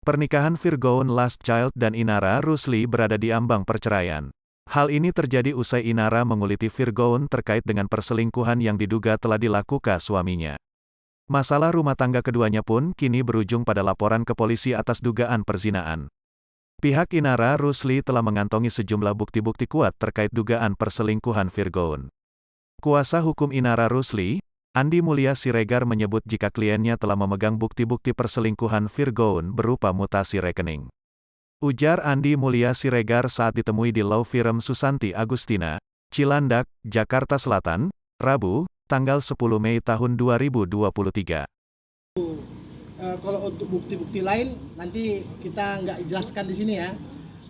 Pernikahan Virgoun Last Child dan Inara Rusli berada di ambang perceraian. Hal ini terjadi usai Inara menguliti Virgoun terkait dengan perselingkuhan yang diduga telah dilakukan suaminya. Masalah rumah tangga keduanya pun kini berujung pada laporan ke polisi atas dugaan perzinaan. Pihak Inara Rusli telah mengantongi sejumlah bukti-bukti kuat terkait dugaan perselingkuhan Virgoun. Kuasa hukum Inara Rusli, Andi Mulya Siregar menyebut jika kliennya telah memegang bukti-bukti perselingkuhan Virgoun berupa mutasi rekening. Ujar Andi Mulya Siregar saat ditemui di law firm Susanti Agustina, Cilandak, Jakarta Selatan, Rabu, tanggal 10 Mei tahun 2023. Kalau untuk bukti-bukti lain nanti kita nggak jelaskan di sini ya.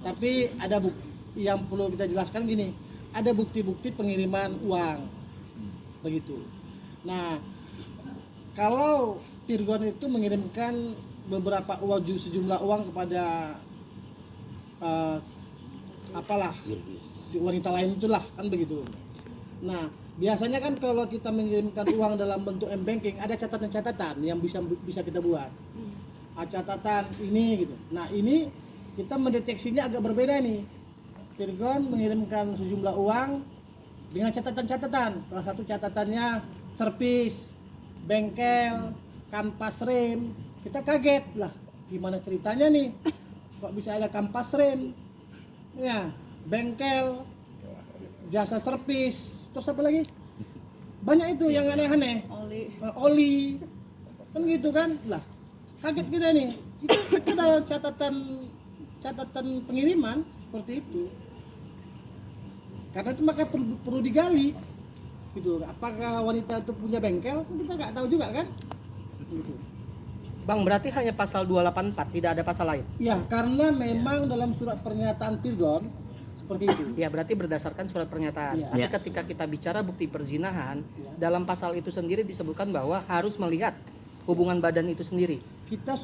Tapi ada bukti yang perlu kita jelaskan gini, ada bukti-bukti pengiriman uang, begitu. Nah, kalau Virgoun itu mengirimkan beberapa uang, sejumlah uang kepada si wanita lain itulah kan begitu. Nah, biasanya kan kalau kita mengirimkan uang dalam bentuk m-banking ada catatan-catatan yang bisa kita buat. Catatan ini gitu. Nah, ini kita mendeteksinya agak berbeda nih. Virgoun mengirimkan sejumlah uang dengan catatan-catatan. Salah satu catatannya servis, bengkel, kampas rem. Kita kaget lah, gimana ceritanya nih? Kok bisa ada kampas rem? Ya, bengkel, jasa servis, terus apa lagi? Banyak itu yang aneh-aneh. Oli. Kan gitu kan? Lah, kaget kita nih. Itu adalah catatan pengiriman seperti itu. Karena itu maka perlu digali. Gitu. Apakah wanita itu punya bengkel? Kita nggak tahu juga kan? Gitu. Bang, berarti hanya pasal 284, tidak ada pasal lain? Ya, karena memang dalam surat pernyataan Virgoun seperti itu. Ya, berarti berdasarkan surat pernyataan. Ya. Tapi ketika kita bicara bukti perzinahan, dalam pasal itu sendiri disebutkan bahwa harus melihat hubungan badan itu sendiri. Kita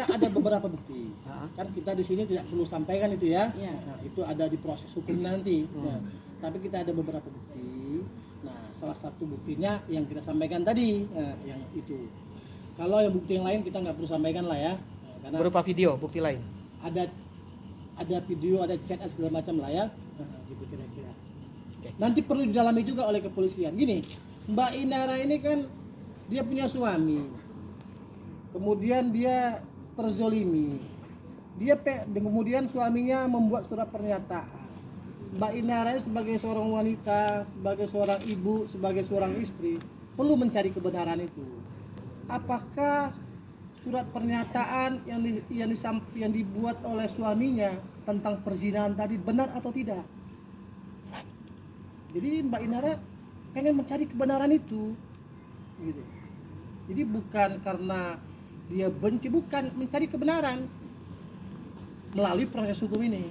ada beberapa bukti. Kan kita di sini tidak perlu sampaikan itu ya. Nah, itu ada di proses hukum nanti. Nah, tapi kita ada beberapa bukti. Nah, salah satu buktinya yang kita sampaikan tadi, yang itu. Kalau yang bukti yang lain kita nggak perlu sampaikan lah ya. Karena Berupa video, bukti lain. Ada video, ada chat segala macam lah ya. Nah, gitu kira-kira. Nanti perlu didalami juga oleh kepolisian. Gini, Mbak Inara ini kan dia punya suami. Kemudian dia terzolimi. Kemudian suaminya membuat surat pernyataan. Mbak Inara ini sebagai seorang wanita, sebagai seorang ibu, sebagai seorang istri perlu mencari kebenaran itu. Apakah surat pernyataan yang dibuat oleh suaminya tentang perzinahan tadi benar atau tidak? Jadi Mbak Inara pengen mencari kebenaran itu, gitu. Jadi bukan karena dia benci, bukan, mencari kebenaran melalui proses hukum ini,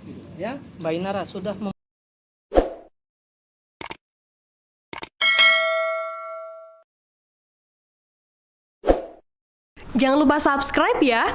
gitu, ya. Mbak Inara sudah Jangan lupa subscribe ya.